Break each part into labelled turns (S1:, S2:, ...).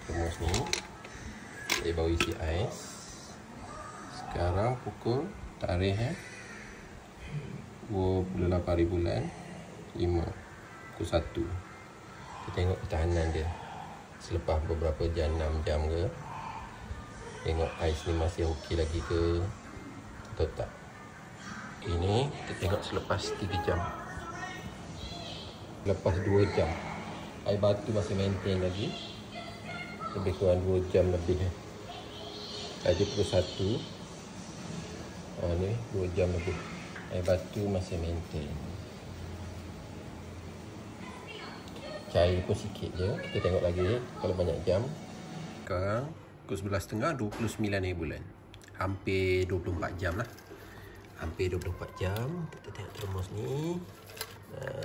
S1: termos ni. Saya baru isi ais. Sekarang pukul tarikh 28 bulan 5 pukul 1. Kita tengok ketahanan dia selepas beberapa jam, 6 jam ke. Tengok ais ni masih okey lagi ke atau tak. Ini kita tengok selepas 3 jam. Lepas 2 jam, air batu masih maintain lagi. Lebih kurang 2 jam lebih. Saja pukul 1. Ni 2 jam lebih. Air batu masih maintain. Cair pun sikit je. Kita tengok lagi kalau banyak jam. Sekarang pukul 11.30, 29 bulan. Hampir 24 jam lah. Hampir 24 jam. Kita tengok termos ni.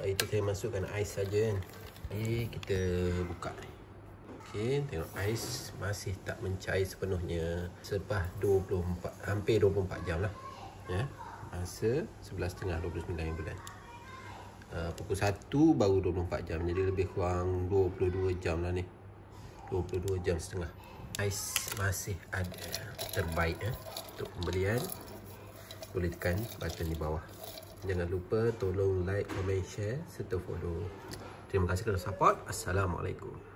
S1: Itu saya masukkan ais saja. Kita buka ni. Okey, tengok ais masih tak mencair sepenuhnya selepas hampir 24 jam lah. Ya. Masa 11.30, 29 bulan. Pukul 1 baru 24 jam. Jadi lebih kurang 22 jam lah ni. 22 jam setengah. Ais masih ada. Terbaik untuk pembelian. Boleh tekan button di bawah. Jangan lupa tolong like, comment, share serta follow. Terima kasih kerana support. Assalamualaikum.